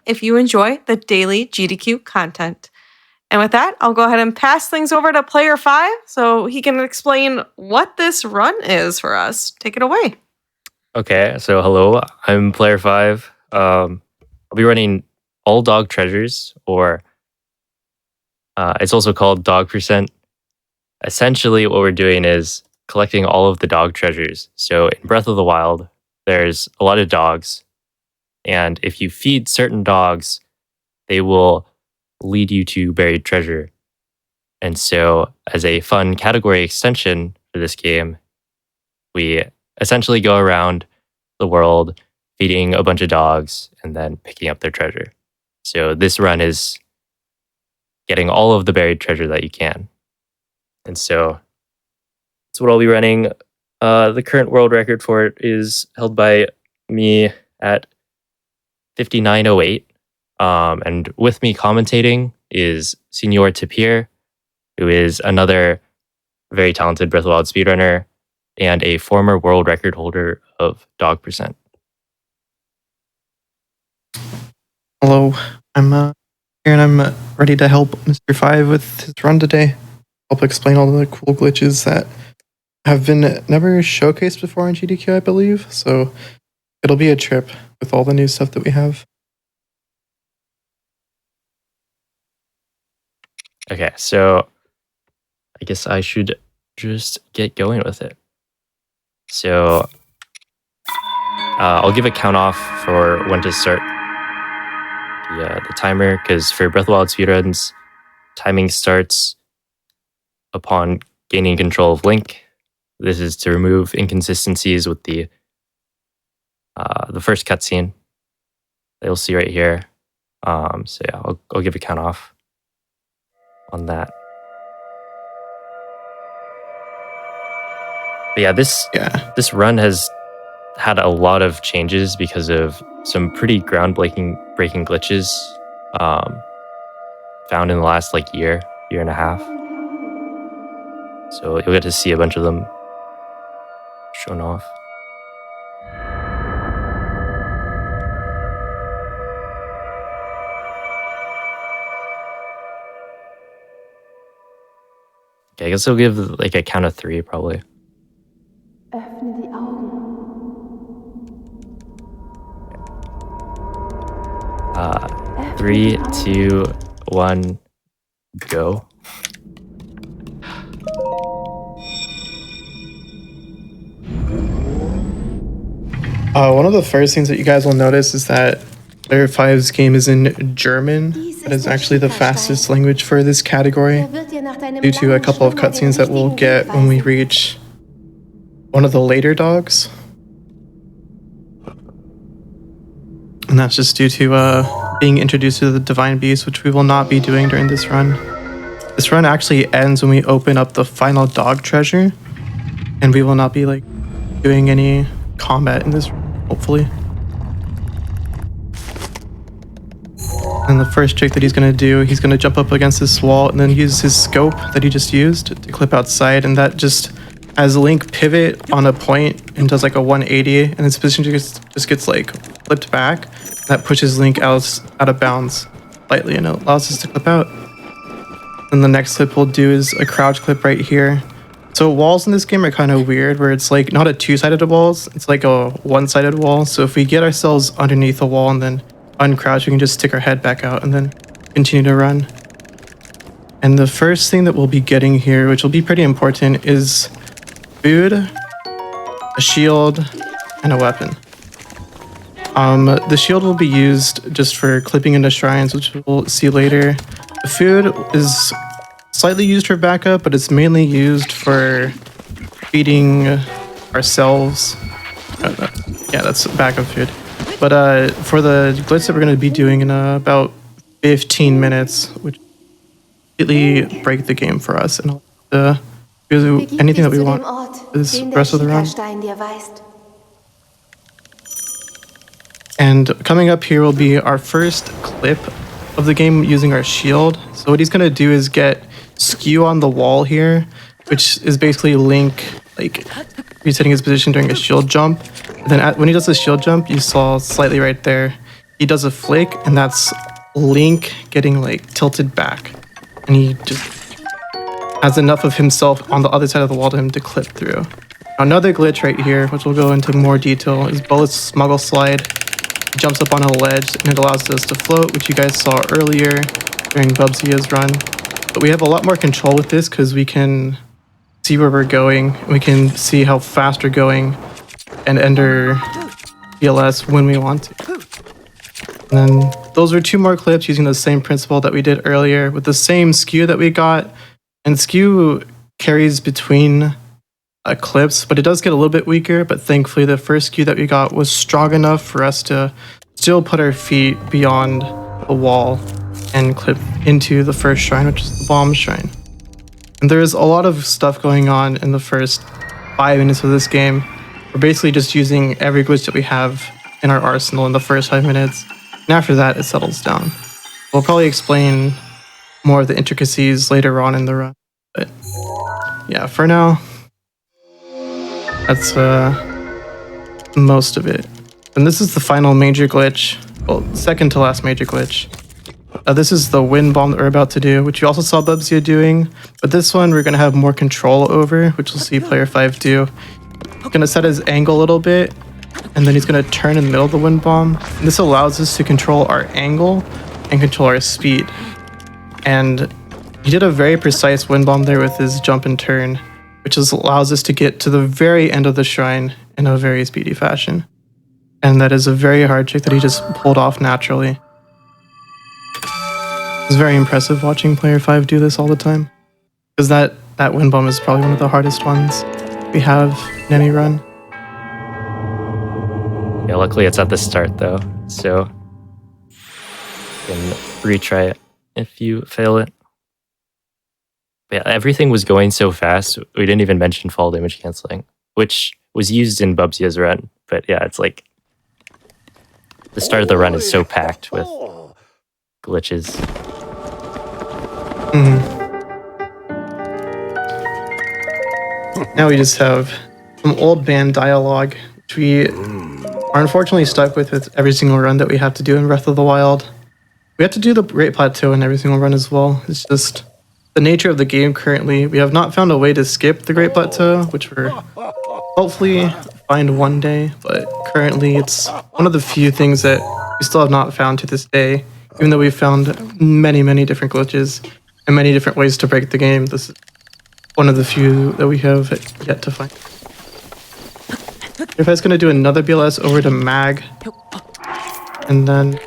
if you enjoy the daily GDQ content. And with that, I'll go ahead and pass things over to Player 5 so he can explain what this run is for us. Take it away. Okay, so hello, I'm Player 5. I'll be running all dog treasures, or it's also called dog percent. Essentially, what we're doing is collecting all of the dog treasures. So in Breath of the Wild, there's a lot of dogs, and if you feed certain dogs, they will lead you to buried treasure. And so, as a fun category extension for this game, we essentially go around the world feeding a bunch of dogs and then picking up their treasure. So this run is getting all of the buried treasure that you can. And so that's what I'll be running. The current world record for it is held by me at 59:08. And with me commentating is SrTapir, who is another very talented Breath of the Wild speedrunner and a former world record holder of dog percent. Hello, I'm here and I'm ready to help Mr. 5 with his run today. Help explain all the cool glitches that have been never showcased before in GDQ, I believe. So it'll be a trip with all the new stuff that we have. Okay, so I guess I should just get going with it. So I'll give a count off for when to start the timer, because for Breath of the Wild speedruns, timing starts upon gaining control of Link. This is to remove inconsistencies with the first cutscene that you'll see right here. So yeah, I'll give a count off on that. But yeah, this run has had a lot of changes because of some pretty groundbreaking glitches found in the last year and a half. So you'll get to see a bunch of them shown off. Okay, I guess I'll give a count of 3 probably. Öffne die Augen. 3, 2, 1, go. One of the first things that you guys will notice is that Player 5's game is in German. That is actually the fastest language for this category, due to a couple of cutscenes that we'll get when we reach one of the later dogs. And that's just due to being introduced to the Divine Beast, which we will not be doing during this run. This run actually ends when we open up the final dog treasure, and we will not be doing any combat in this run, hopefully. And the first trick that he's going to do, he's going to jump up against this wall and then use his scope that he just used to clip outside, and that just has Link pivot on a point and does a 180, and his position just gets flipped back. That pushes Link out of bounds slightly, and it allows us to clip out. And the next clip we'll do is a crouch clip right here. So walls in this game are kind of weird, where it's not a two-sided wall, it's a one-sided wall. So if we get ourselves underneath a wall and then uncrouch, we can just stick our head back out and then continue to run. And the first thing that we'll be getting here, which will be pretty important, is food, a shield, and a weapon. The shield will be used just for clipping into shrines, which we'll see later. The food is slightly used for backup, but it's mainly used for feeding ourselves. Yeah, that's backup food. But for the glitch that we're going to be doing in about 15 minutes, which completely break the game for us, and do anything that we want this rest of the run. And coming up here will be our first clip of the game using our shield. So what he's going to do is get skew on the wall here, which is basically Link resetting his position during a shield jump. And then when he does the shield jump, you saw slightly right there, he does a flick, and that's Link getting like tilted back, and he just has enough of himself on the other side of the wall to him to clip through. Another glitch right here, which we'll go into more detail, is Bullet's smuggle slide. He jumps up on a ledge and it allows us to float, which you guys saw earlier during Bubsia's run. But we have a lot more control with this because we can see where we're going. We can see how fast we're going and enter BLS when we want to. And then those were 2 more clips using the same principle that we did earlier with the same skew that we got. And skew carries between clips, but it does get a little bit weaker. But thankfully, the first skew that we got was strong enough for us to still put our feet beyond the wall and clip into the first shrine, which is the bomb shrine. And there's a lot of stuff going on in the first 5 minutes of this game. We're basically just using every glitch that we have in our arsenal in the first 5 minutes. And after that, it settles down. We'll probably explain more of the intricacies later on in the run. But yeah, for now, that's most of it. And this is the final major glitch. Well, second to last major glitch. This is the wind bomb that we're about to do, which you also saw Bubsia doing. But this one we're going to have more control over, which we'll see player 5 do. He's going to set his angle a little bit, and then he's going to turn in the middle of the wind bomb. And this allows us to control our angle and control our speed. And he did a very precise wind bomb there with his jump and turn, which allows us to get to the very end of the shrine in a very speedy fashion. And that is a very hard trick that he just pulled off naturally. It's very impressive watching player 5 do this all the time, because that wind bomb is probably one of the hardest ones we have in any run. Yeah, luckily it's at the start though, so you can retry it if you fail it. But yeah, everything was going so fast, we didn't even mention fall damage canceling, which was used in Bubsia's run. But yeah, it's like the start of the run is so packed with glitches. Now we just have some old band dialogue, which we are unfortunately stuck with every single run that we have to do in Breath of the Wild. We have to do the Great Plateau in every single run as well. It's just the nature of the game currently. We have not found a way to skip the Great Plateau, which we're hopefully find one day, but currently it's one of the few things that we still have not found to this day, even though we've found many, many different glitches and many different ways to break the game. This is one of the few that we have yet to find. If I was going to do another BLS over to Mag, and then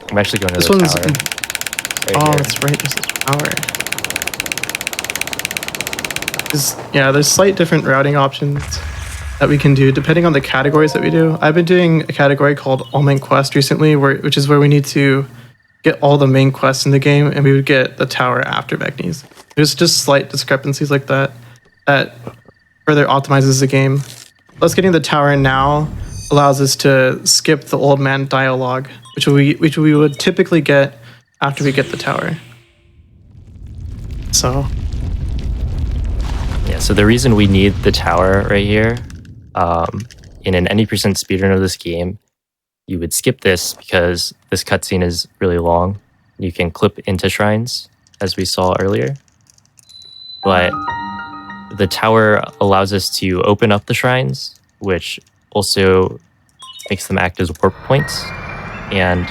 I'm actually going to this the one's tower. Oh, that's right. There's this tower. Yeah, there's slight different routing options that we can do depending on the categories that we do. I've been doing a category called All Main Quest recently, which is where we need to get all the main quests in the game, and we would get the tower after Vecnies. There's just slight discrepancies like that further optimizes the game. Us getting the tower now allows us to skip the old man dialogue, which we would typically get after we get the tower. So yeah, so the reason we need the tower right here, in an any % speedrun of this game, you would skip this because this cutscene is really long. You can clip into shrines, as we saw earlier. But the tower allows us to open up the shrines, which also makes them act as warp points. And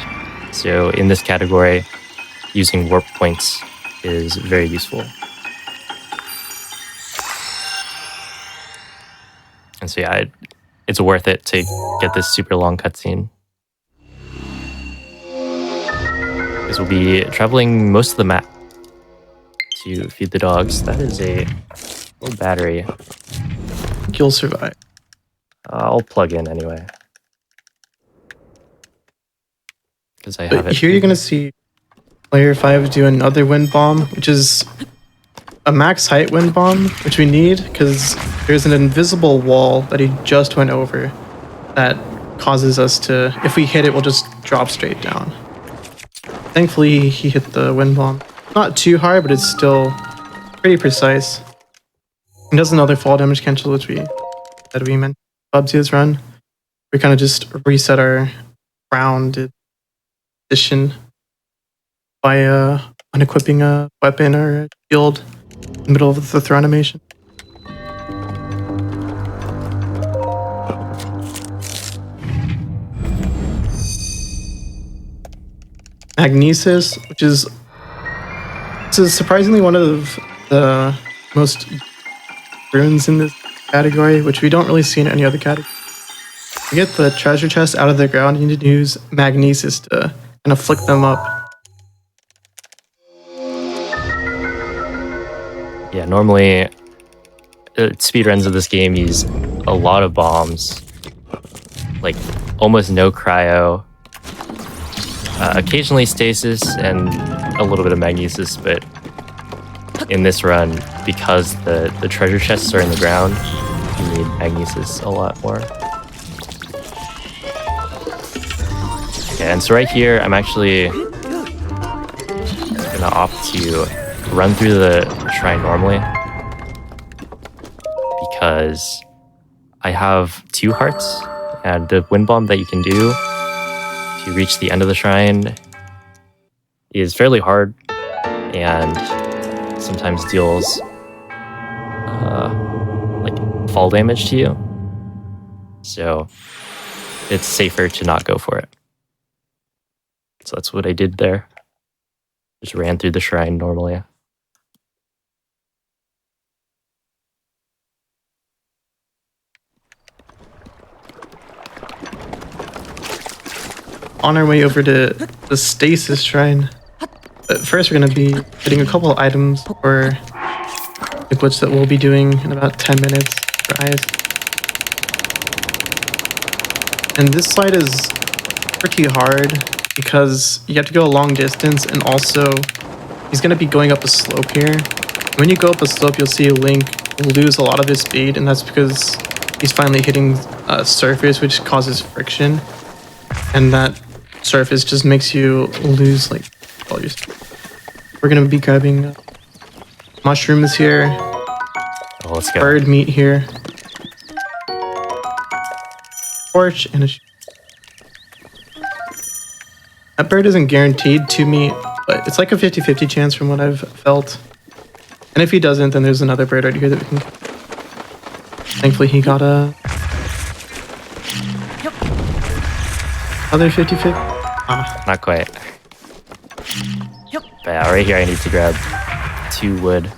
so in this category, using warp points is very useful. And so yeah, it's worth it to get this super long cutscene. Because we'll be traveling most of the map to feed the dogs. That is a little battery. you'll survive. I'll plug in anyway. Because I have But it. here you're going to see player 5 do another wind bomb, which is a max height wind bomb, which we need because there's an invisible wall that he just went over that causes us to, if we hit it, we'll just drop straight down. Thankfully, he hit the wind bomb. Not too hard, but it's still pretty precise. He does another fall damage cancel, which we meant Bubsia's run. We kind of just reset our round position by unequipping a weapon or a shield in the middle of the throw animation. Magnesis, which is surprisingly one of the most runes in this category, which we don't really see in any other category. To get the treasure chest out of the ground, you need to use Magnesis to kind of flick them up. Yeah, normally speedruns of this game use a lot of bombs, like almost no cryo, occasionally stasis and a little bit of magnesis, but in this run, because the treasure chests are in the ground, you need magnesis a lot more. Okay, and so right here, I'm actually gonna opt to run through the shrine normally because I have 2 hearts, and the wind bomb that you can do to reach the end of the shrine is fairly hard and sometimes deals like fall damage to you. So it's safer to not go for it. So that's what I did there. Just ran through the shrine normally. On our way over to the stasis shrine. But first we're going to be getting a couple items for the glitch that we'll be doing in about 10 minutes for eyes. And this slide is pretty hard because you have to go a long distance, and also he's going to be going up a slope here. When you go up a slope, you'll see Link lose a lot of his speed, and that's because he's finally hitting a surface which causes friction, and that surface just makes you lose like all your speed. We're going to be grabbing mushrooms here, Oh, let's go. bird meat here, torch, and a that bird isn't guaranteed to meet, but it's like a 50-50 chance from what I've felt. And if he doesn't, then there's another bird right here that we can... Thankfully he got a... other 50-50? Ah. Not quite. But yeah, right here I need to grab 2 wood.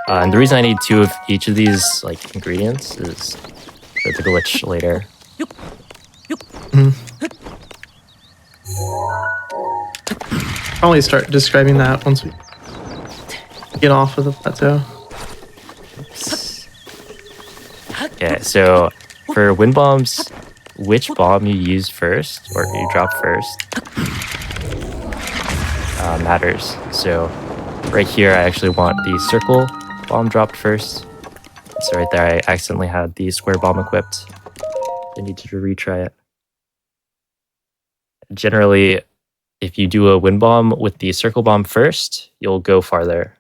And the reason I need 2 of each of these like ingredients is for the glitch later. Probably start describing that once we get off of the plateau. Okay, so for wind bombs, which bomb you use first or you drop first matters. So right here I actually want the circle bomb dropped first. So right there I accidentally had the square bomb equipped. I need to retry it. Generally, if you do a wind bomb with the circle bomb first, you'll go farther.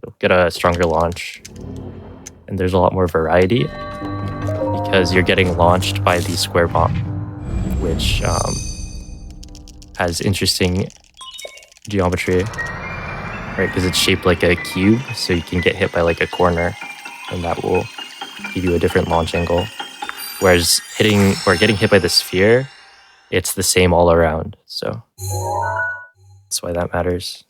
You'll get a stronger launch. And there's a lot more variety because you're getting launched by the square bomb, which has interesting geometry, right? Because it's shaped like a cube, so you can get hit by like a corner, and that will give you a different launch angle. Whereas getting hit by the sphere, it's the same all around. So that's why that matters.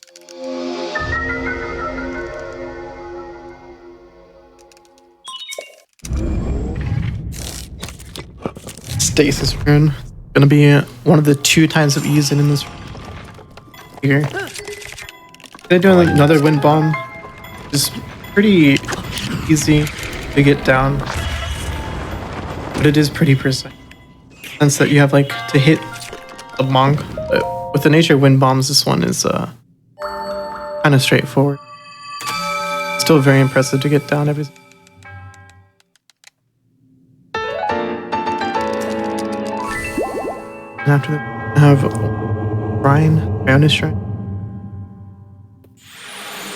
Stasis rune. Gonna be one of the 2 times of using in this here. Gonna do like another wind bomb. Just pretty easy to get down, but it is pretty precise. Sense that you have like to hit a monk, but with the nature of wind bombs, this one is kind of straightforward. Still very impressive to get down everything. And after that, I have Brownish Shrine,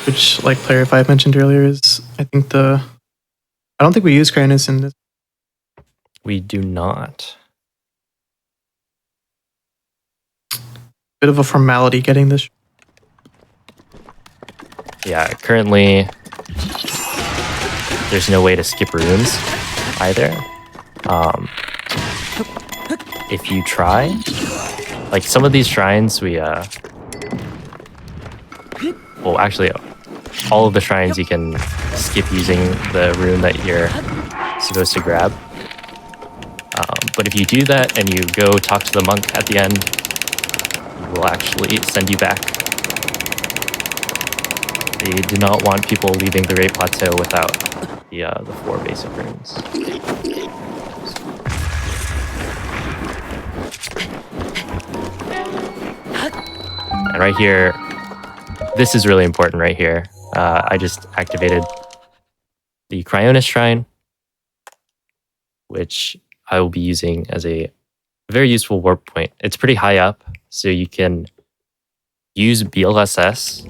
which, like Player 5 mentioned earlier, is I don't think we use Cryonis in this. We do not. bit of a formality getting this. Yeah, currently there's no way to skip runes either. If you try, like some of these shrines, well, actually, all of the shrines you can skip using the rune that you're supposed to grab. But if you do that and you go talk to the monk at the end, he will actually send you back. They do not want people leaving the Great Plateau without the 4 basic runes. And right here, this is really important right here. I just activated the Cryonis Shrine, which I will be using as a very useful warp point. It's pretty high up, so you can use BLSS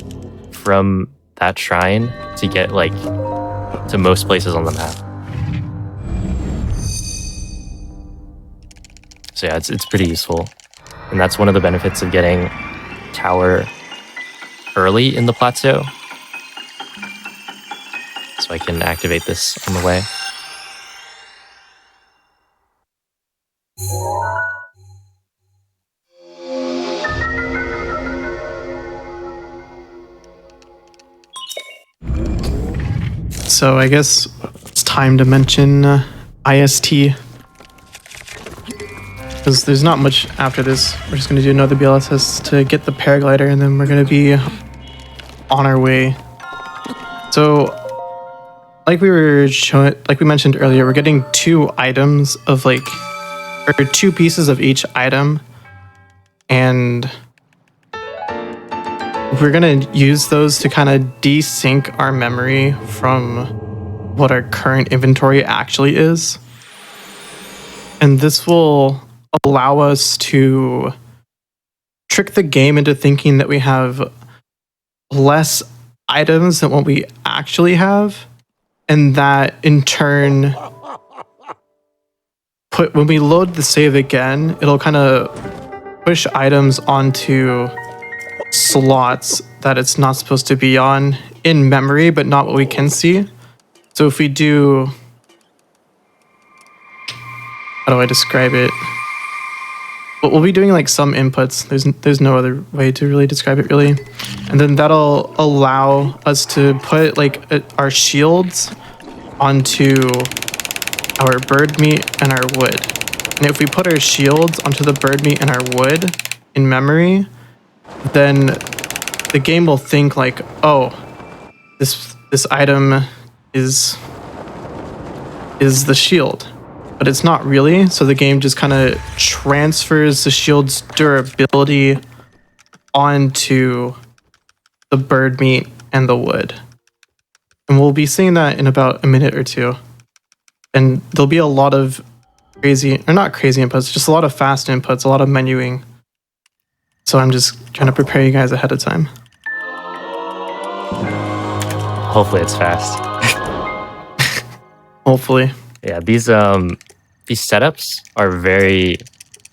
from that shrine to get like to most places on the map. So yeah, it's pretty useful. And that's one of the benefits of getting tower early in the plateau. So I can activate this on the way. So I guess it's time to mention IST. Because there's not much after this. We're just going to do another BLSS to get the paraglider, and then we're going to be on our way. So, like we mentioned earlier, we're getting 2 items of or 2 pieces of each item, and we're going to use those to kind of desync our memory from what our current inventory actually is. And this will allow us to trick the game into thinking that we have less items than what we actually have, and that in turn, when we load the save again, it'll kind of push items onto slots that it's not supposed to be on in memory, but not what we can see. So if we do, how do I describe it? We'll be doing like some inputs. There's no other way to really describe it really. And then that'll allow us to put like our shields onto our bird meat and our wood. And if we put our shields onto the bird meat and our wood in memory, then the game will think like, oh, this item is the shield. But it's not really, so the game just kind of transfers the shield's durability onto the bird meat and the wood. And we'll be seeing that in about a minute or 2. And there'll be a lot of not crazy inputs, just a lot of fast inputs, a lot of menuing. So I'm just trying to prepare you guys ahead of time. Hopefully it's fast. Hopefully. Yeah, these setups are very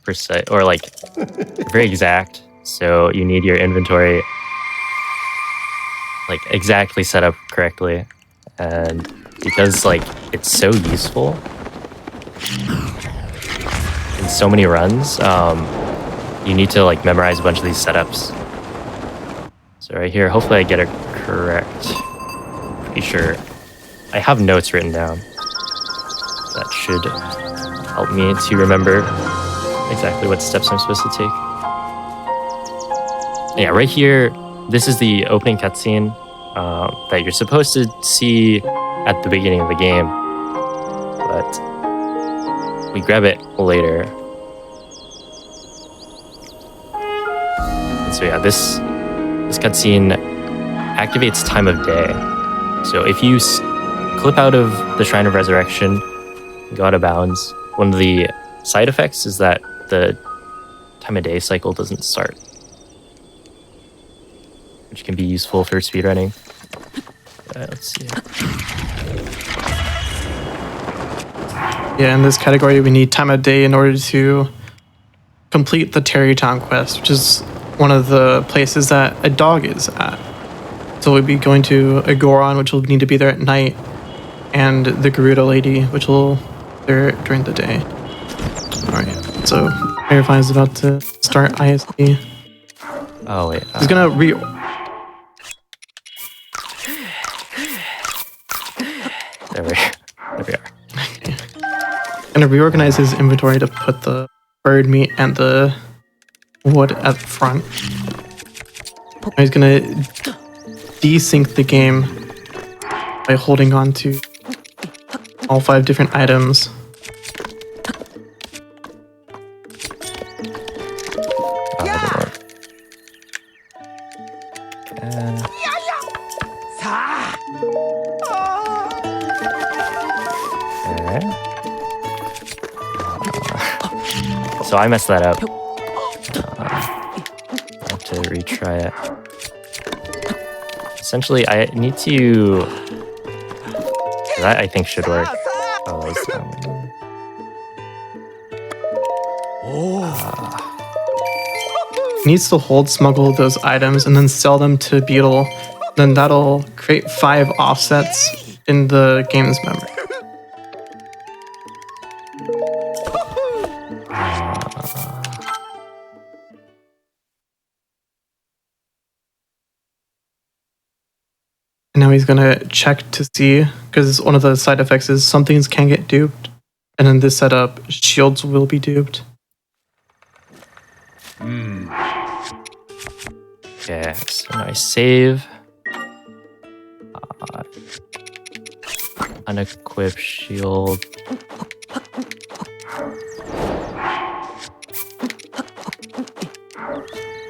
precise, or like very exact. So you need your inventory like exactly set up correctly, and because like it's so useful in so many runs, you need to like memorize a bunch of these setups. So right here, hopefully I get it correct. Pretty sure I have notes written down. That should help me to remember exactly what steps I'm supposed to take. Yeah, right here, this is the opening cutscene that you're supposed to see at the beginning of the game, but we grab it later. And so yeah, this cutscene activates time of day. So if you clip out of the Shrine of Resurrection, go out of bounds, one of the side effects is that the time of day cycle doesn't start, which can be useful for speedrunning. Let's see. Yeah, in this category, we need time of day in order to complete the Terrytown quest, which is one of the places that a dog is at. So we'll be going to a Goron, which will need to be there at night, and the Gerudo lady, which will be there during the day. Alright, so Player 5 is about to start ISD. Oh wait. He's gonna There we are. gonna reorganize his inventory to put the bird meat and the wood at the front. He's gonna desync the game by holding on to all 5 different items. Oh, that didn't work. Okay. So I messed that up. I have to retry it. Essentially, I need to... That I think should work. Oh, that was He needs to hold smuggle those items and then sell them to Beetle. Then that'll create 5 offsets in the game's memory. And now he's gonna check to see, because one of the side effects is some things can get duped. And in this setup, shields will be duped. Okay, so now I save. Unequip shield.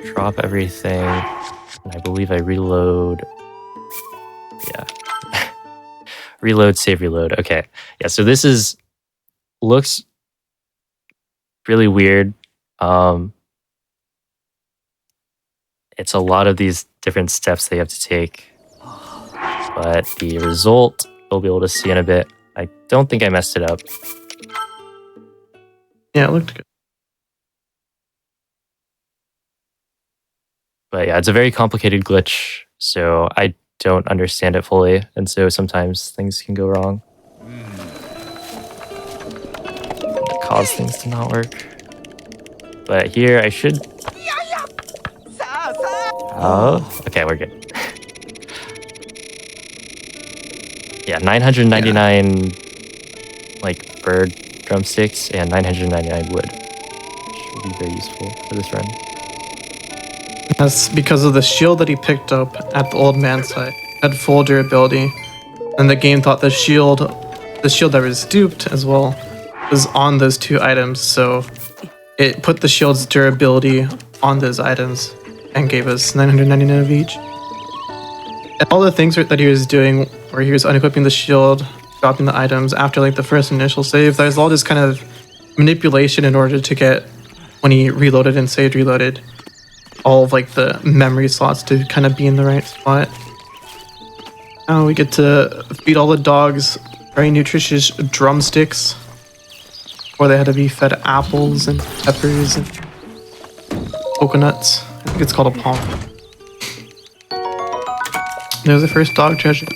Drop everything. And I believe I reload. Yeah. Reload, save, reload. Okay. Yeah, so this looks really weird. It's a lot of these different steps they have to take. But the result we'll be able to see in a bit. I don't think I messed it up. Yeah, it looked good. But yeah, it's a very complicated glitch, so I don't understand it fully, and so sometimes things can go wrong. Cause things to not work. But here I should... Oh, okay, we're good. Yeah, 999 like bird drumsticks and 999 wood. Should be very useful for this run. That's because of the shield that he picked up at the old man's site. It had full durability. And the game thought the shield that was duped as well, was on those 2 items, so it put the shield's durability on those items and gave us 999 of each. And all the things that he was doing, where he was unequipping the shield, dropping the items after like the first initial save, that was all just kind of manipulation in order to get, when he reloaded and saved reloaded, all of like the memory slots to kind of be in the right spot. Now we get to feed all the dogs very nutritious drumsticks, where they had to be fed apples and peppers and coconuts. I think it's called a palm. There's the first dog treasure.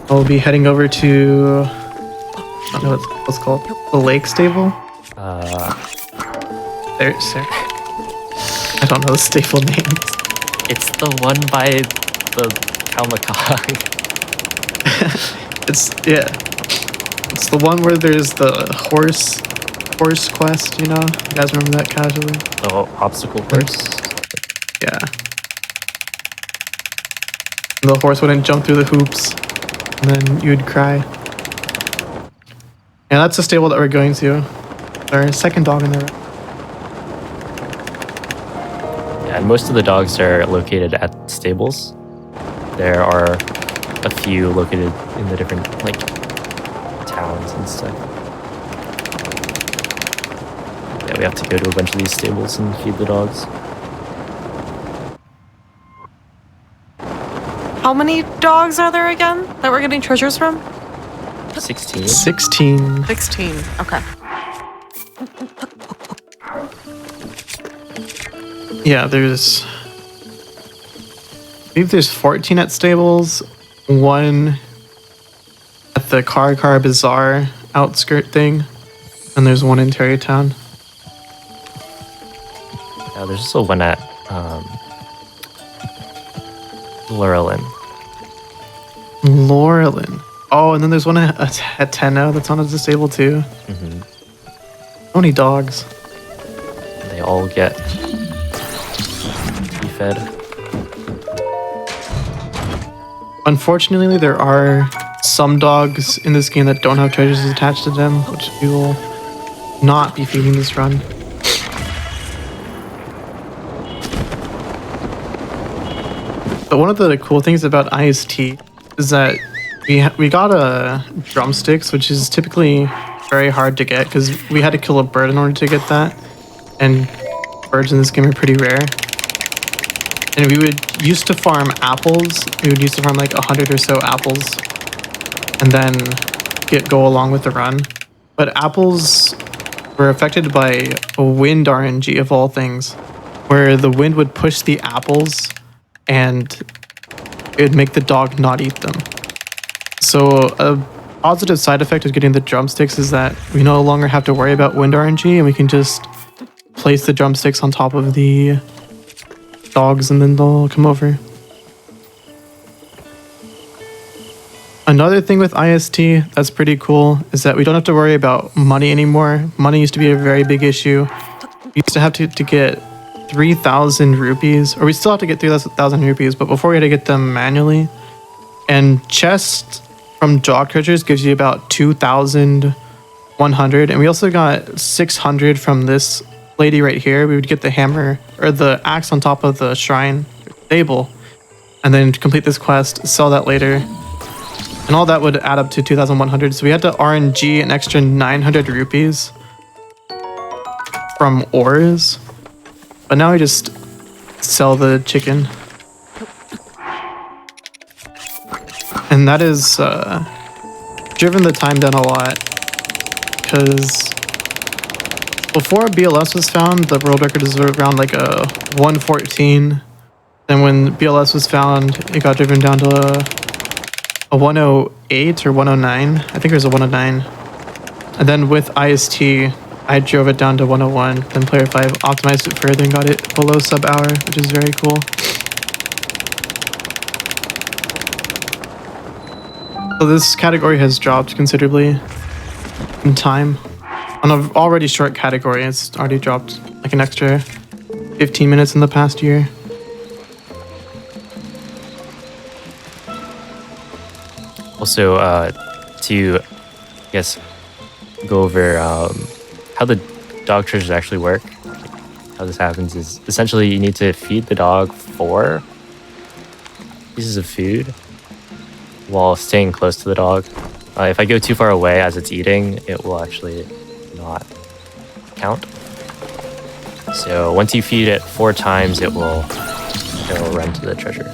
I'll be heading over to, I don't know what's it called, the lake stable? There, sir. I don't know the stable names. It's the one by the Kalmakong. It's the one where there's the horse quest, you know? You guys remember that casually? Oh, obstacle course. Yeah. The horse wouldn't jump through the hoops, and then you'd cry. Yeah, that's the stable that we're going to. Our second dog in there. Yeah, and most of the dogs are located at stables. There are a few located in the different like towns and stuff. Yeah, we have to go to a bunch of these stables and feed the dogs. How many dogs are there again that we're getting treasures from? 16. 16. 16. Okay. Yeah, there's... I believe there's 14 at stables, 1 at the Car Bazaar outskirt thing, and there's 1 in Terrytown. Yeah, there's also one at Laurelin. Laurelin. Oh, and then there's one at Tenno that's on a stable too. Mm-hmm. So many dogs. They all get fed. Unfortunately, there are some dogs in this game that don't have treasures attached to them, which we will not be feeding this run. But one of the cool things about IST is that we got drumsticks, which is typically very hard to get because we had to kill a bird in order to get that, and birds in this game are pretty rare. And we would used to farm apples. We would used to farm like 100 or so apples, and then go along with the run. But apples were affected by a wind RNG of all things, where the wind would push the apples and it would make the dog not eat them. So a positive side effect of getting the drumsticks is that we no longer have to worry about wind RNG, and we can just place the drumsticks on top of the dogs and then they'll come over. Another thing with IST that's pretty cool is that we don't have to worry about money anymore. Money used to be a very big issue. We used to have to get 3,000 rupees, or we still have to get 3,000 rupees, but before we had to get them manually. And chest from dog treasures gives you about 2,100, and we also got 600 from this lady right here. We would get the hammer or the axe on top of the shrine table, and then complete this quest, sell that later, and all that would add up to 2,100. So we had to RNG an extra 900 rupees from ores. But now we just sell the chicken. And that has driven the time down a lot. Because before BLS was found, the world record was around like a 114. Then when BLS was found, it got driven down to a 108 or 109. I think it was a 109. And then with IST, I drove it down to 101, then Player 5 optimized it further and got it below sub-hour, which is very cool. So this category has dropped considerably in time. On an already short category, it's already dropped like an extra 15 minutes in the past year. Also, to, I guess, go over how the dog treasures actually work. How this happens is essentially you need to feed the dog 4 pieces of food while staying close to the dog. If I go too far away as it's eating, it will actually not count. So once you feed it 4 times, it will run to the treasure,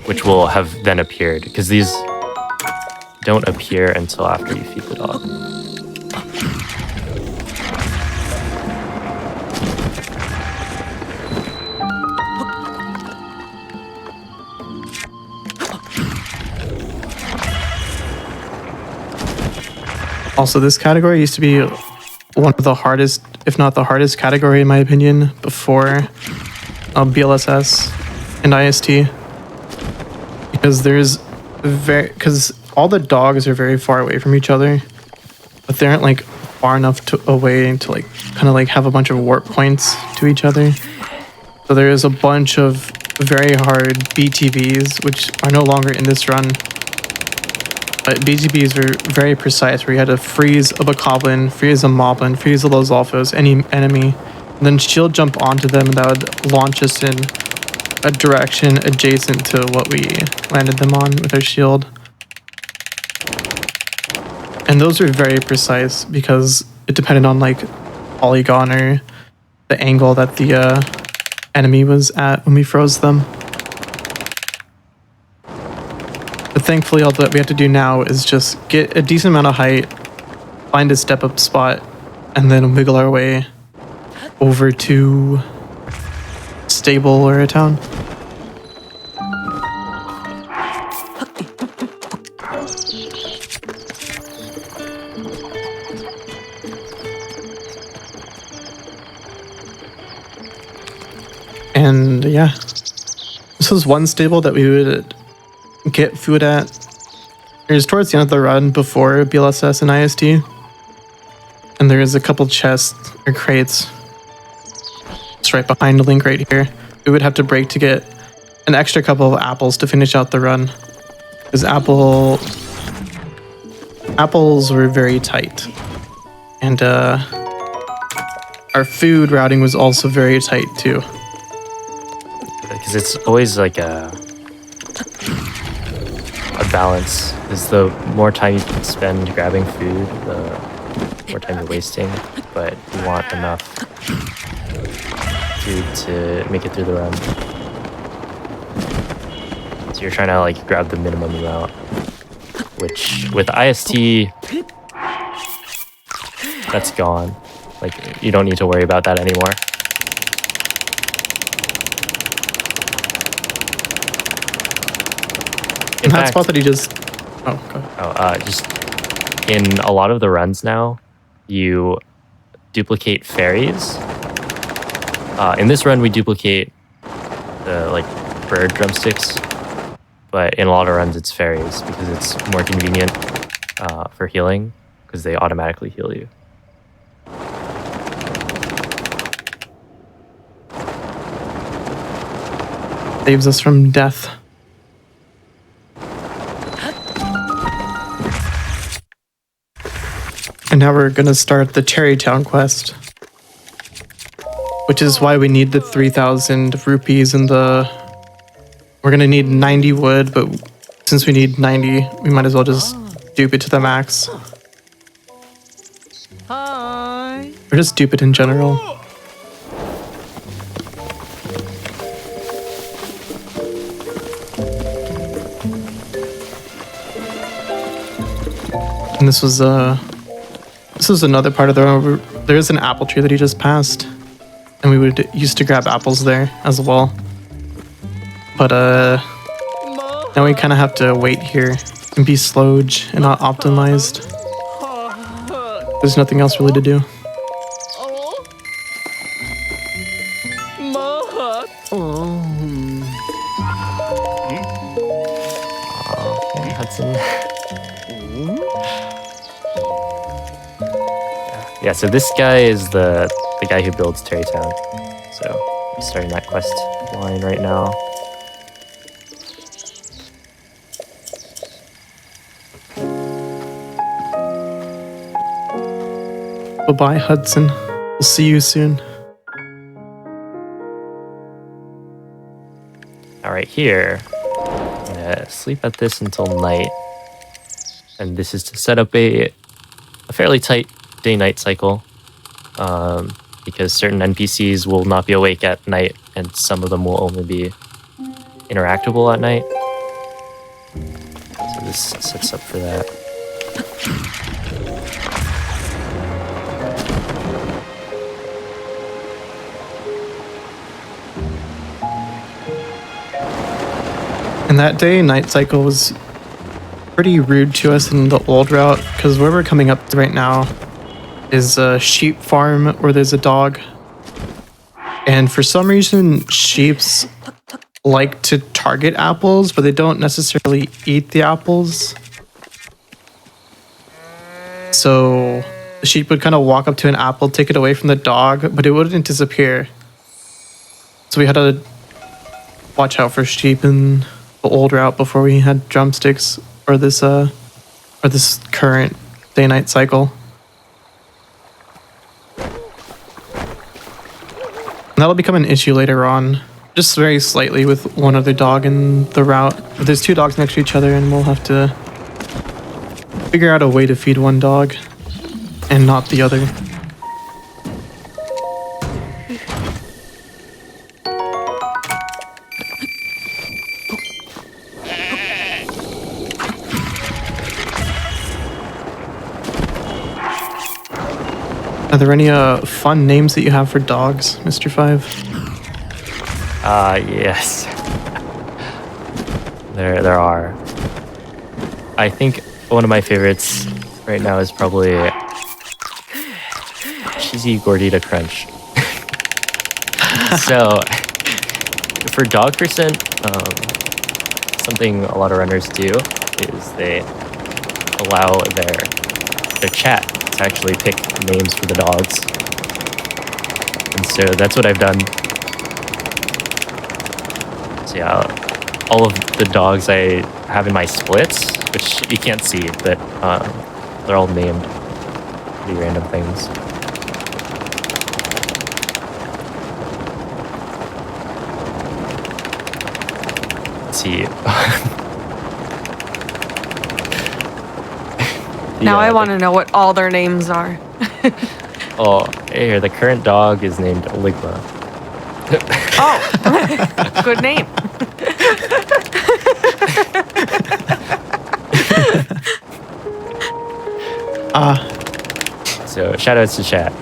which will have then appeared, because these don't appear until after you feed the dog. Also, this category used to be one of the hardest, if not the hardest category in my opinion, before BLSS and IST. Because all the dogs are very far away from each other, but they aren't like far enough away to like kind of like have a bunch of warp points to each other. So there is a bunch of very hard BTVs which are no longer in this run. But BTVs were very precise, where you had to freeze a Bokoblin, freeze a Moblin, freeze a Lozolfos, any enemy, and then shield jump onto them, and that would launch us in a direction adjacent to what we landed them on with our shield. And those were very precise because it depended on like polygon or the angle that the enemy was at when we froze them. The thankfully, all that we have to do now is just get a decent amount of height, find a step-up spot, and then wiggle our way over to stable or a town. And yeah, this was one stable that we would get food at. It was towards the end of the run before BLSS and IST. And there is a couple chests or crates. It's right behind the link right here. We would have to break to get an extra couple of apples to finish out the run. Because apples were very tight. And our food routing was also very tight too. Because it's always like a balance. Because the more time you can spend grabbing food, the more time you're wasting. But you want enough food to make it through the run. So you're trying to like grab the minimum amount. Which with IST, that's gone. Like you don't need to worry about that anymore. In that spot that he just... Oh, go ahead. Just in a lot of the runs now, you duplicate fairies. In this run, we duplicate the like bird drumsticks, but in a lot of runs, it's fairies because it's more convenient for healing because they automatically heal you. Saves us from death. And now we're gonna start the Cherrytown quest, which is why we need the 3,000 rupees and the... We're gonna need 90 wood, but since we need 90, we might as well just dupe it to the max. Hi. Or just dupe it in general. And this was another part of the run where there is an apple tree that he just passed. And we would used to grab apples there as well. But now we kind of have to wait here and be slowed and not optimized. There's nothing else really to do. Okay, Hudson. Yeah, so this guy is the guy who builds Terrytown. So we're starting that quest line right now. Bye-bye, Hudson. We'll see you soon. All right, here, I'm gonna sleep at this until night. And this is to set up a fairly tight day-night cycle. Because certain NPCs will not be awake at night, and some of them will only be interactable at night. So this sets up for that. And that day, night cycle was pretty rude to us in the old route, because where we're coming up to right now is a sheep farm where there's a dog. And for some reason, sheeps like to target apples, but they don't necessarily eat the apples. So the sheep would kind of walk up to an apple, take it away from the dog, but it wouldn't disappear. So we had to watch out for sheep in the old route before we had drumsticks or this current day-night cycle. And that'll become an issue later on, just very slightly with one other dog in the route. But there's two dogs next to each other, and we'll have to figure out a way to feed one dog and not the other. Are there any fun names that you have for dogs, Mr. Five? Yes. There are. I think one of my favorites right now is probably Cheesy Gordita Crunch. So, for dog percent, something a lot of runners do is they allow their chat to actually pick names for the dogs. And so that's what I've done. So yeah, all of the dogs I have in my splits, which you can't see, but they're all named pretty random things. Let's see. Now I want to know what all their names are. Oh, here, the current dog is named Ligma. Oh, good name. So shout outs to chat.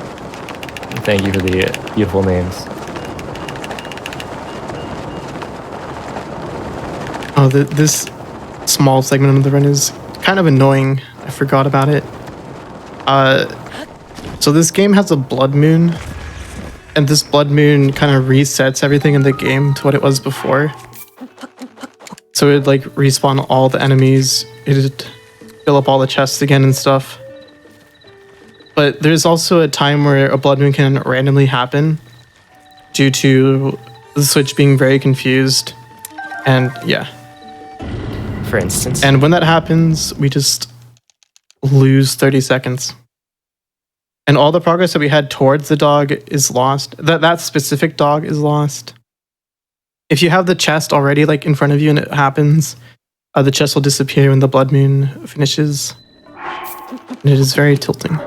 Thank you for the beautiful names. Oh, this small segment of the run is kind of annoying. I forgot about it. So this game has a blood moon, and this blood moon kind of resets everything in the game to what it was before. So it'd like respawn all the enemies, it'd fill up all the chests again and stuff. But there's also a time where a blood moon can randomly happen due to the Switch being very confused. And yeah. For instance. And when that happens, we just lose 30 seconds. And all the progress that we had towards the dog is lost. That specific dog is lost. If you have the chest already like in front of you and it happens, the chest will disappear when the blood moon finishes. And it is very tilting.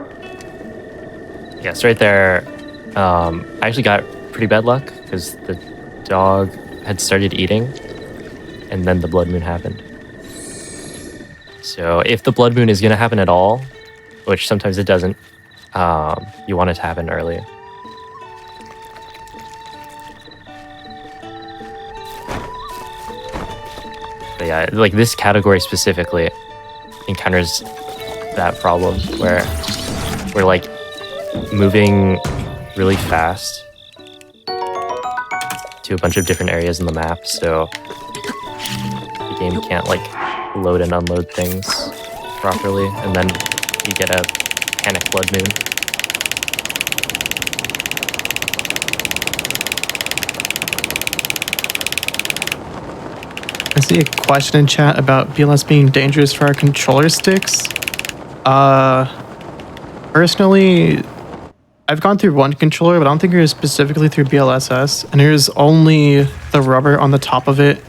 Yes, right there. I actually got pretty bad luck because the dog had started eating and then the blood moon happened. So if the blood moon is going to happen at all, which sometimes it doesn't, you want it to happen early. But yeah, like this category specifically encounters that problem where we're like moving really fast to a bunch of different areas in the map, so the game can't like load and unload things properly, and then you get a panic blood moon. I see a question in chat about BLS being dangerous for our controller sticks. Personally, I've gone through one controller, but I don't think it was specifically through BLSS, and there's only the rubber on the top of it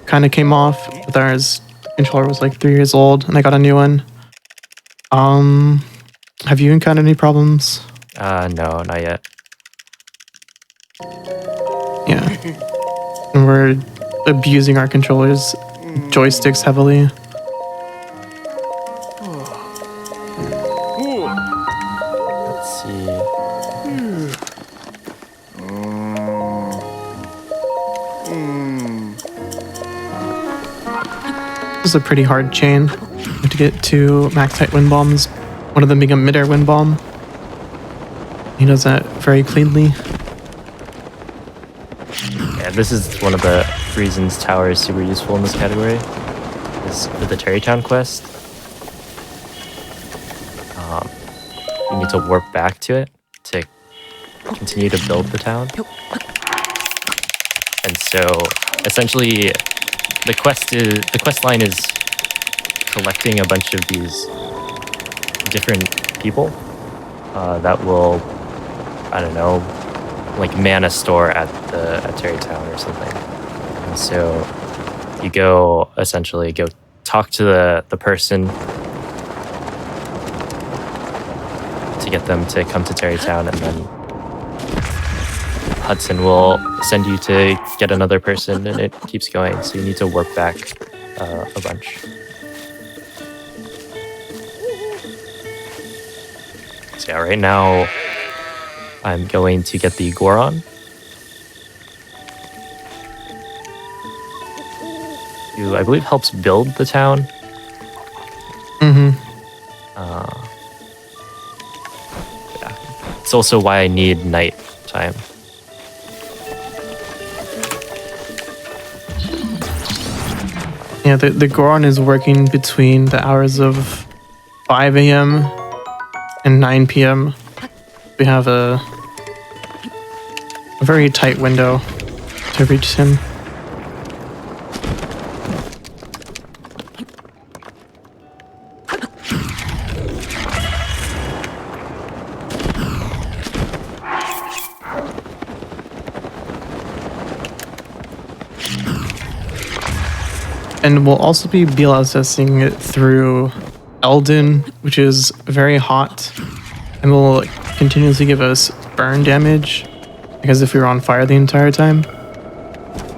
kind of came off. But ours controller was like 3 years old, and I got a new one. Have you encountered any problems? No, not yet. Yeah. And we're abusing our controllers, joysticks heavily. Let's see. This is a pretty hard chain. You have to get 2 max height wind bombs, one of them being a mid-air wind bomb. He does that very cleanly. Yeah, this is one of the reasons tower is super useful in this category. Is for the Terrytown quest. You need to warp back to it to continue to build the town. And so, essentially, the quest line is collecting a bunch of these different people that will, I don't know, like man a store at Terrytown or something. And so you go talk to the person to get them to come to Terrytown, and then Hudson will send you to get another person, and it keeps going. So you need to work back a bunch. So yeah, right now I'm going to get the Goron. Who I believe helps build the town. Mm-hmm. Yeah. It's also why I need night time. Yeah, the Goron is working between the hours of 5 a.m. and 9 p.m. We have a very tight window to reach him. And we'll also be BLSSing it through Eldin, which is very hot, and will continuously give us burn damage, because if we were on fire the entire time.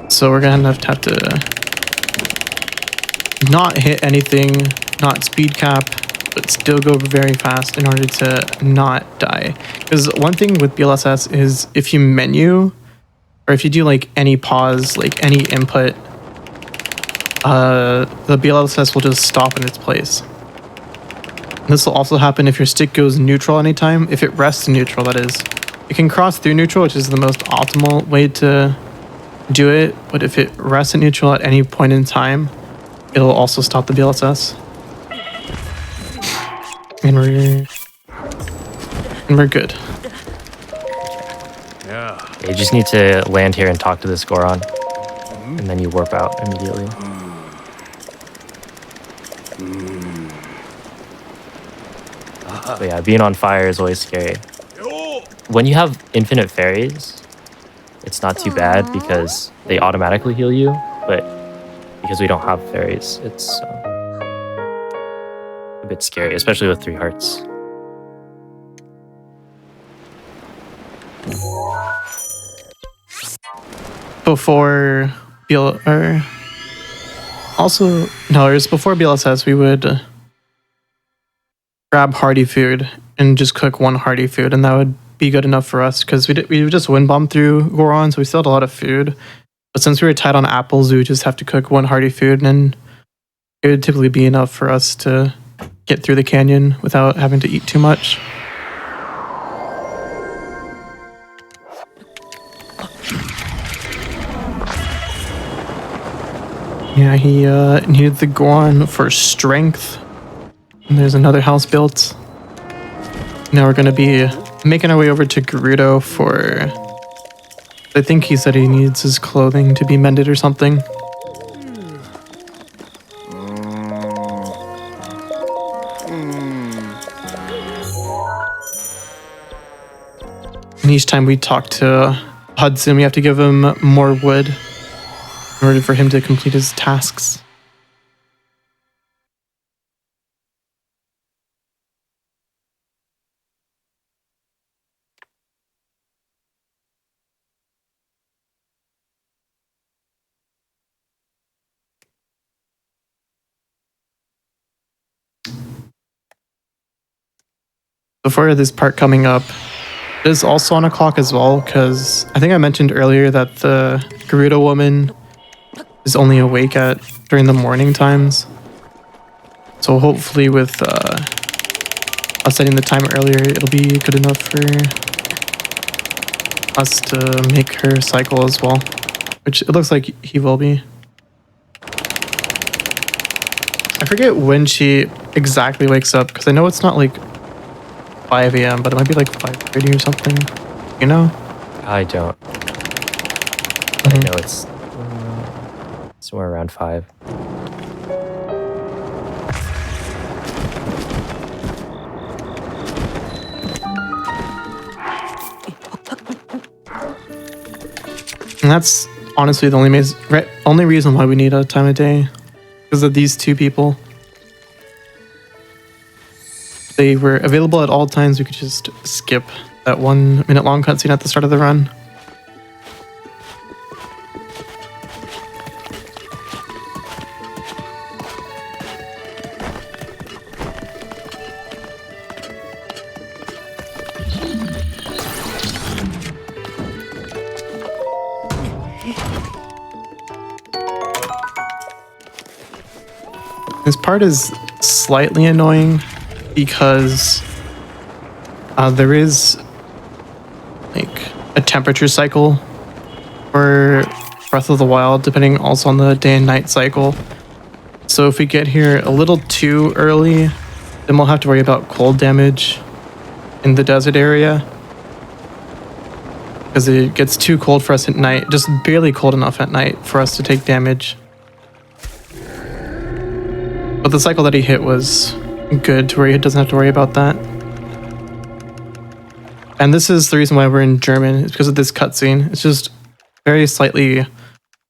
So we're gonna have to not hit anything, not speed cap, but still go very fast in order to not die. Because one thing with BLSS is if you menu, or if you do like any pause, like any input, the BLSS will just stop in its place. This will also happen if your stick goes neutral anytime. If it rests in neutral, that is. It can cross through neutral, which is the most optimal way to do it, but if it rests in neutral at any point in time, it'll also stop the BLSS. And we're good. You just need to land here and talk to this Goron, and then you warp out immediately. But yeah, being on fire is always scary. When you have infinite fairies, it's not too bad because they automatically heal you, but because we don't have fairies, it's a bit scary, especially with 3 hearts. Before before BLSS, we would grab hearty food and just cook 1 hearty food, and that would be good enough for us because we would just wind bomb through Goron, so we still had a lot of food. But since we were tight on apples, we would just have to cook 1 hearty food, and it would typically be enough for us to get through the canyon without having to eat too much. Yeah, he needed the Goron for strength. And there's another house built. Now we're going to be making our way over to Gerudo for... I think he said he needs his clothing to be mended or something. And each time we talk to Hudson, we have to give him more wood in order for him to complete his tasks. Before this part coming up, it is also on a clock as well, because I think I mentioned earlier that the Gerudo woman is only awake during the morning times. So hopefully with us setting the time earlier, it'll be good enough for us to make her cycle as well, which it looks like he will be. I forget when she exactly wakes up, because I know it's not like 5 a.m., but it might be like 5:30 or something, you know? I don't. I know it's somewhere around 5. And that's honestly the only reason why we need a time of day, because of these 2 people. They were available at all times. We could just skip that 1 minute long cutscene at the start of the run. This part is slightly annoying because there is like a temperature cycle for Breath of the Wild, depending also on the day and night cycle. So if we get here a little too early, then we'll have to worry about cold damage in the desert area. Because it gets too cold for us at night, just barely cold enough at night for us to take damage. But the cycle that he hit was good to where he doesn't have to worry about that. And this is the reason why we're in German, it's because of this cutscene. It's just very slightly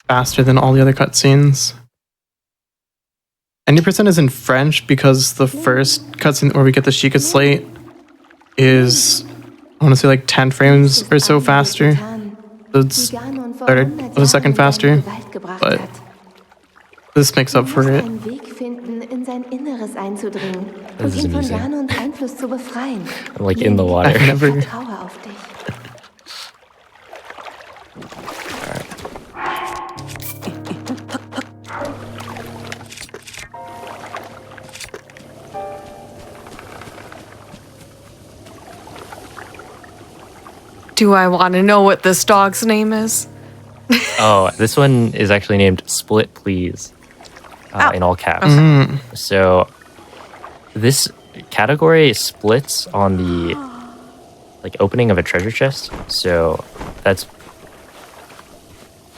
faster than all the other cutscenes. 90% is in French because the first cutscene where we get the Sheikah Slate is, I want to say like 10 frames or so faster. So it's third of a second faster, but this makes up for it. This is easy. I'm like in the water. I've never... Do I want to know what this dog's name is? Oh, this one is actually named Split Please in all caps. So this category splits on the like opening of a treasure chest. So that's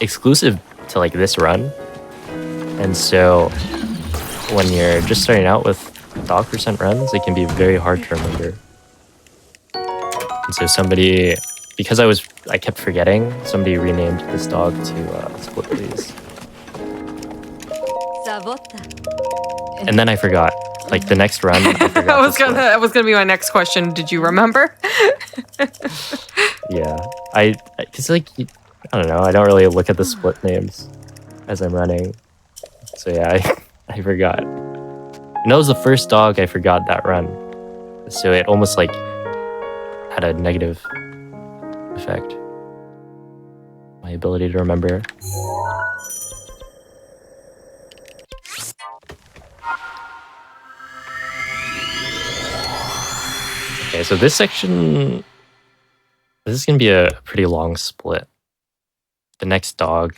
exclusive to like this run. And so when you're just starting out with dog percent runs, it can be very hard to remember. And so somebody, because I kept forgetting, somebody renamed this dog to Split Please. And then I forgot. Like the next run, I forgot. That was gonna be my next question. Did you remember? Yeah, cause like I don't know. I don't really look at the split names as I'm running. So yeah, I forgot. And that was the first dog I forgot that run. So it almost like had a negative effect. My ability to remember. Okay, so this section, this is going to be a pretty long split. The next dog,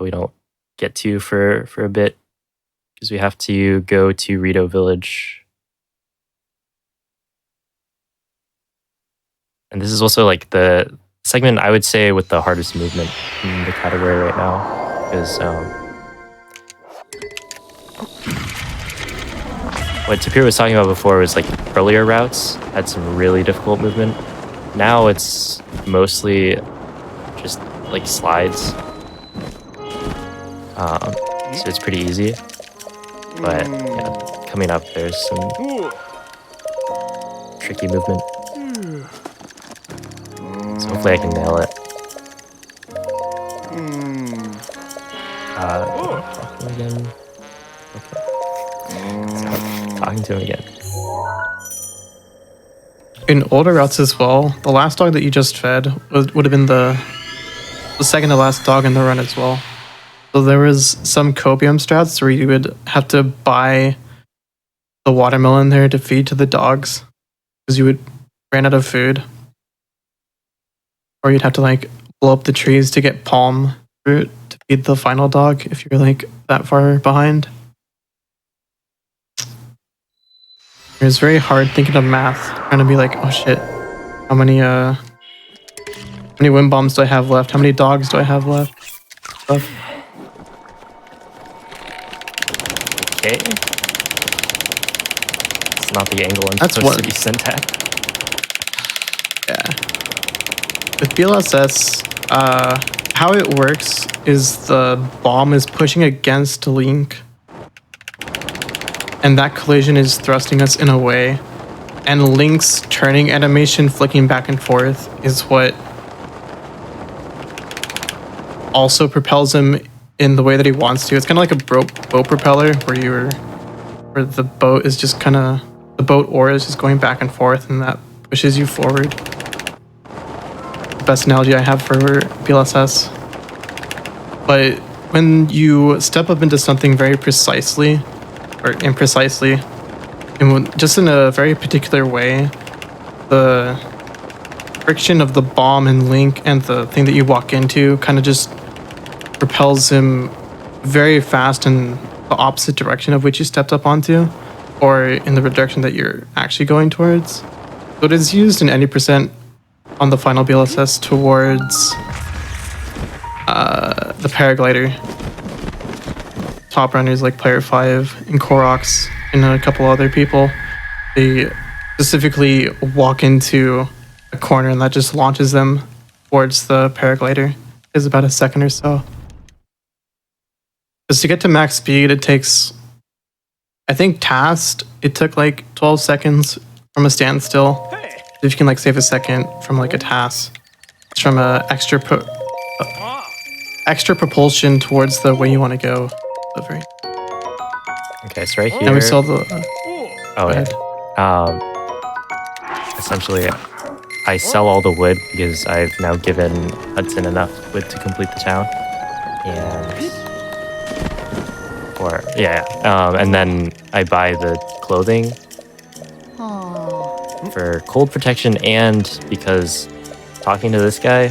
we don't get to for a bit because we have to go to Rito Village. And this is also like the segment I would say with the hardest movement in the category right now, because what Tapir was talking about before was like earlier routes had some really difficult movement. Now it's mostly just like slides. So it's pretty easy. But yeah, coming up there's some tricky movement. So hopefully I can nail it. Talk to him again. Okay. Talking to him again. In older routes as well, the last dog that you just fed would have been the second to last dog in the run as well. So there was some copium strats where you would have to buy the watermelon there to feed to the dogs because you would ran out of food. Or you'd have to like blow up the trees to get palm fruit to feed the final dog if you're like that far behind. It was very hard thinking of math, trying to be like, oh shit, how many wind bombs do I have left? How many dogs do I have left? Okay. It's not the angle I'm That's supposed one. to be sent at. Yeah. With BLSS, how it works is the bomb is pushing against Link, and that collision is thrusting us in a way, and Link's turning animation flicking back and forth is what also propels him in the way that he wants to. It's kind of like a boat propeller where the boat is just kind of, the boat oar is just going back and forth, and that pushes you forward. Best analogy I have for BLSS. But when you step up into something very precisely, or imprecisely, and just in a very particular way. The friction of the bomb and Link and the thing that you walk into kind of just propels him very fast in the opposite direction of which you stepped up onto, or in the direction that you're actually going towards. So it is used in any percent on the final BLSS towards the paraglider. Top runners like Player 5 and Koroks and a couple other people, they specifically walk into a corner and that just launches them towards the paraglider. It's about a second or so. Because to get to max speed, it takes, I think tasked, it took like 12 seconds from a standstill. If you can like save a second from like a task, it's from a extra propulsion towards the way you want to go. Delivery. Okay, so right here. And we saw the. Oh, yeah. Essentially, I sell all the wood because I've now given Hudson enough wood to complete the town. And then I buy the clothing for cold protection, and because talking to this guy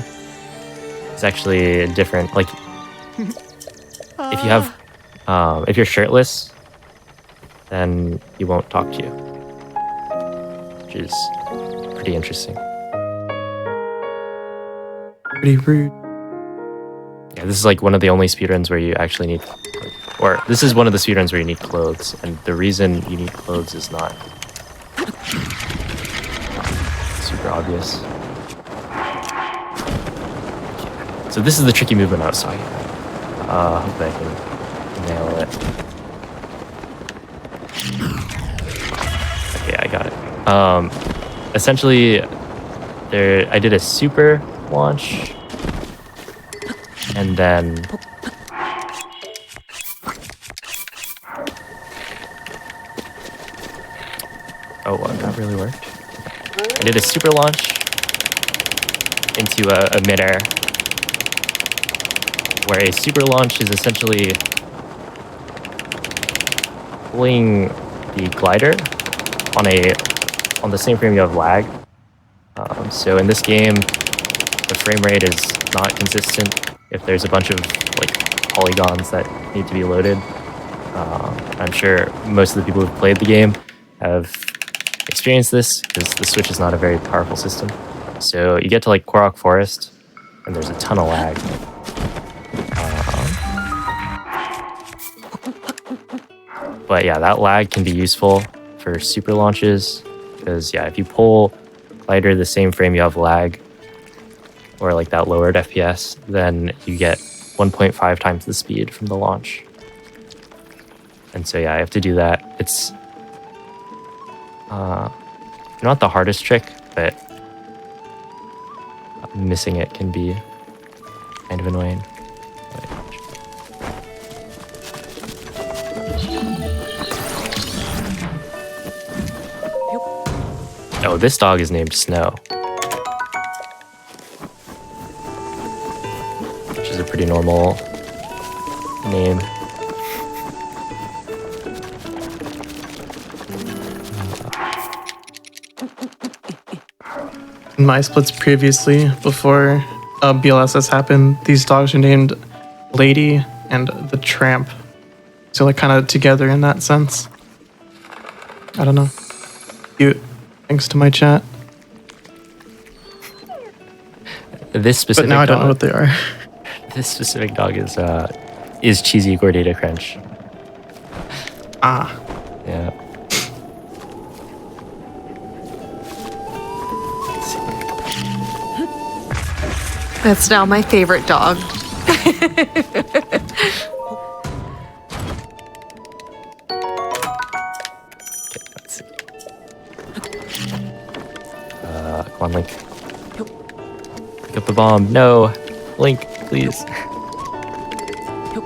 is actually different. Like, if you have, if you're shirtless, then he won't talk to you, which is pretty interesting. Pretty rude. Yeah, this is like one of the only speedruns where you actually need, or this is one of the speedruns where you need clothes, and the reason you need clothes is not super obvious. So this is the tricky movement I was talking about. Hope I can nail it. Okay, I got it. Essentially, I did a super launch, and then that really worked. I did a super launch into a midair, where a super launch is essentially pulling the glider on the same frame you have lag. So in this game, the frame rate is not consistent if there's a bunch of like polygons that need to be loaded. I'm sure most of the people who've played the game have experienced this because the Switch is not a very powerful system. So you get to like Korok Forest and there's a ton of lag. But yeah, that lag can be useful for super launches because yeah, if you pull lighter the same frame you have lag, or like that lowered FPS, then you get 1.5 times the speed from the launch. And so yeah, I have to do that. It's not the hardest trick, but missing it can be kind of annoying. Oh, this dog is named Snow, which is a pretty normal name. In my splits previously, before BLSS happened, these dogs are named Lady and the Tramp. So like kind of together in that sense. I don't know. Cute. Thanks to my chat. This specific But now I don't dog, know what they are. This specific dog is Cheesy Gordita Crunch. Ah. Yeah. That's now my favorite dog. Let's see. Come on, Link. Pick up the bomb. No. Link, please.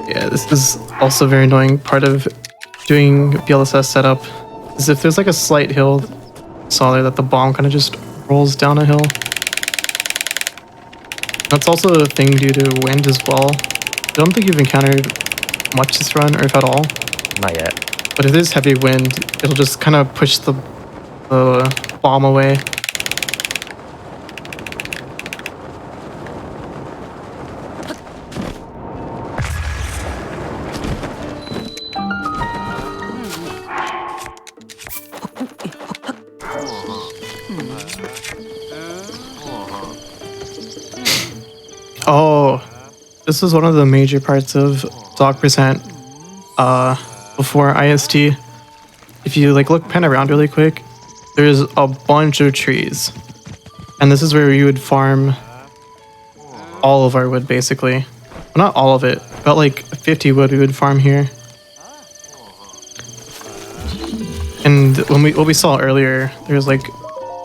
Yeah, this is also a very annoying part of doing BLSS setup. Is if there's like a slight hill, saw there that the bomb kind of just rolls down a hill. That's also a thing due to wind as well. I don't think you've encountered much this run, or if at all. Not yet. But if there's heavy wind, it'll just kind of push the bomb away. Oh, this was one of the major parts of dog percent before IST. If you like pan around really quick, there's a bunch of trees. And this is where we would farm all of our wood basically. Well, not all of it, about like 50 wood we would farm here. And what we saw earlier, there's like,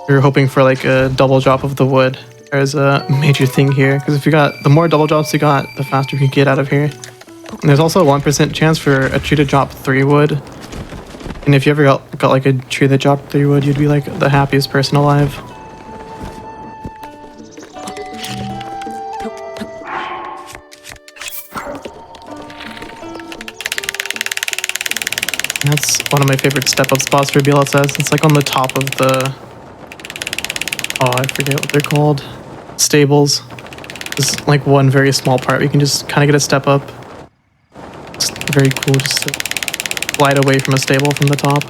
we were hoping for like a double drop of the wood. There's a major thing here, because if you got, the more double drops you got, the faster you can get out of here. And there's also a 1% chance for a tree to drop 3 wood. And if you ever got like a tree that dropped 3 wood, you'd be like the happiest person alive. And that's one of my favorite step-up spots for BLSS. It's like on the top of the, oh, I forget what they're called. Stables. It's like one very small part. You can just kind of get a step up. It's very cool just to glide away from a stable from the top.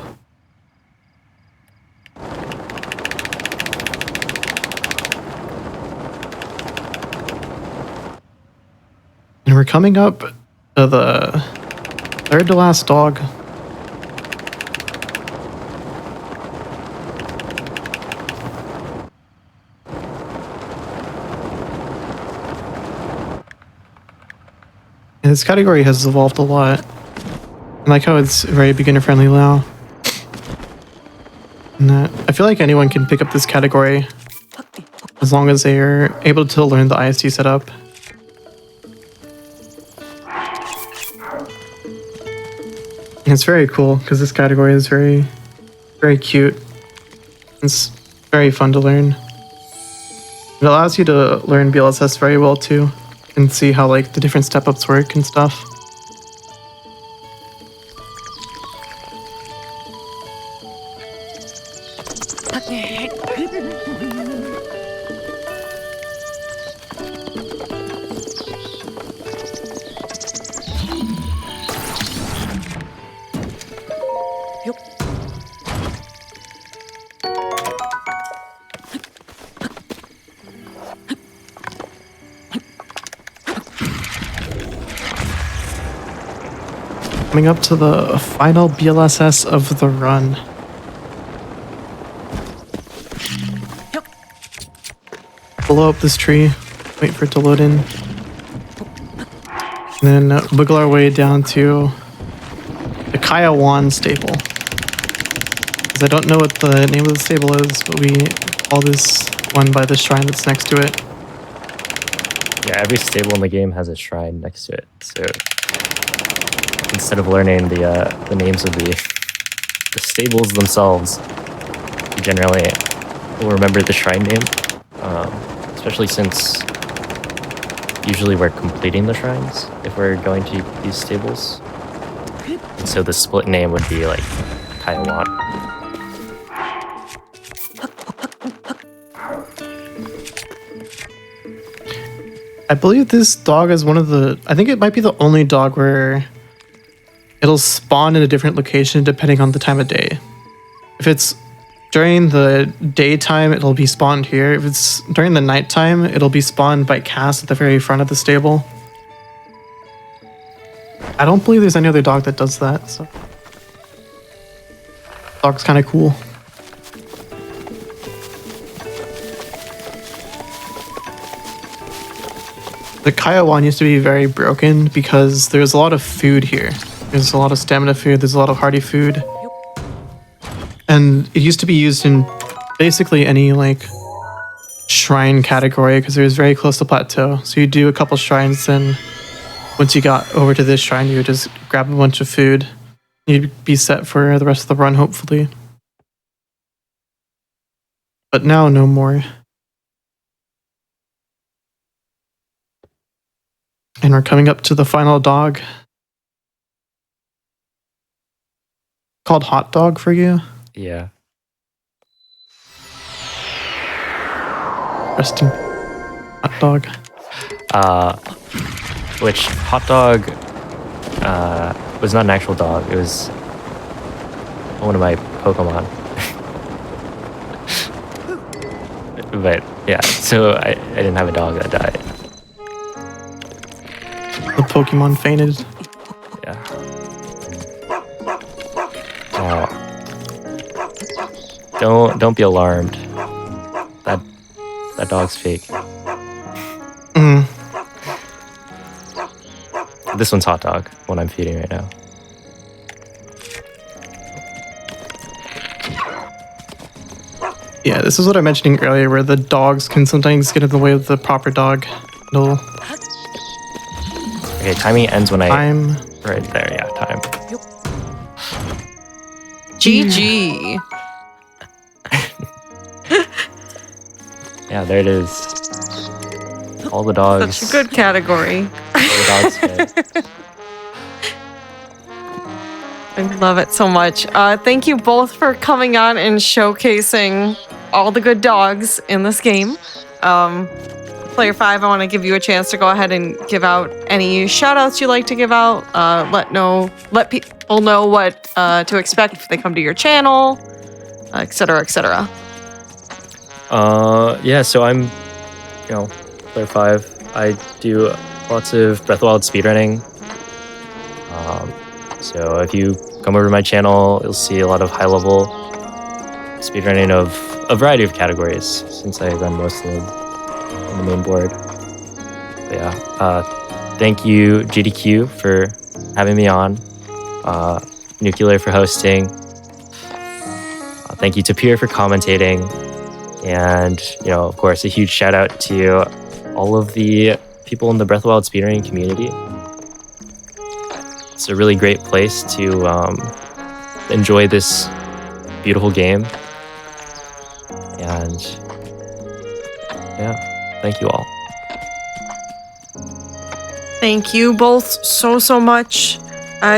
And we're coming up to the third to last dog. And this category has evolved a lot. I like how it's very beginner friendly now. And I feel like anyone can pick up this category as long as they are able to learn the IST setup. And it's very cool because this category is very, very cute. It's very fun to learn. It allows you to learn BLSS very well too, and see how like the different step-ups work and stuff. Coming up to the final BLSS of the run. Blow up this tree, wait for it to load in. And then wiggle our way down to the Kaiawan stable. Because I don't know what the name of the stable is, but we call this one by the shrine that's next to it. Yeah, every stable in the game has a shrine next to it, so instead of learning the names of the stables themselves, you generally will remember the shrine name, especially since usually we're completing the shrines if we're going to these stables. And so the split name would be like Kaiawan. I believe this dog is one of the, I think it might be the only dog where it'll spawn in a different location depending on the time of day. If it's during the daytime, it'll be spawned here. If it's during the nighttime, it'll be spawned by Cass at the very front of the stable. I don't believe there's any other dog that does that, so. Dog's kind of cool. The Kaiawan used to be very broken because there's a lot of food here. There's a lot of stamina food, there's a lot of hardy food. And it used to be used in basically any like shrine category because it was very close to plateau. So you do a couple shrines, then once you got over to this shrine, you would just grab a bunch of food. You'd be set for the rest of the run, hopefully. But now, no more. And we're coming up to the final dog. called hot dog for you. Yeah. Rest in hot dog. Which hot dog was not an actual dog. It was one of my Pokemon. But yeah, so I didn't have a dog that died. The Pokemon fainted. Yeah. Oh. Don't be alarmed. That dog's fake. Mm. This one's hot dog, one I'm feeding right now. Yeah, this is what I was mentioning earlier, where the dogs can sometimes get in the way of the proper dog. No Okay, timing ends when I... time. Right there, yeah, time. GG. Yeah, there it is. All the dogs. Such a good category. All the dogs fed. I love it so much. Thank you both for coming on and showcasing all the good dogs in this game. Player 5, I want to give you a chance to go ahead and give out any shout outs you'd like to give out. Let people know what to expect if they come to your channel, etc., etc. Yeah, so I'm, Player 5. I do lots of Breath of the Wild speedrunning. So if you come over to my channel, you'll see a lot of high-level speedrunning of a variety of categories, since I run most of them on the main board. But yeah, thank you GDQ for having me on, Nukkuler for hosting. Thank you Tapir for commentating, and of course a huge shout out to all of the people in the Breath of the Wild speedrunning community. It's a really great place to enjoy this beautiful game. And yeah, thank you all. Thank you both so much.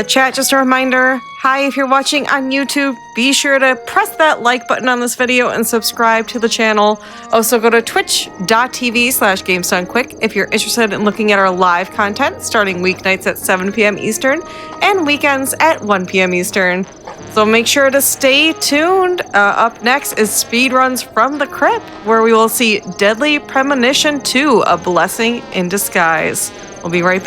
Chat, just a reminder, hi, if you're watching on YouTube, be sure to press that like button on this video and subscribe to the channel. Also go to twitch.tv/GamesDoneQuick if you're interested in looking at our live content starting weeknights at 7 p.m. Eastern and weekends at 1 p.m. Eastern. So make sure to stay tuned. Up next is Speedruns from the Crypt, where we will see Deadly Premonition 2, A Blessing in Disguise. We'll be right back.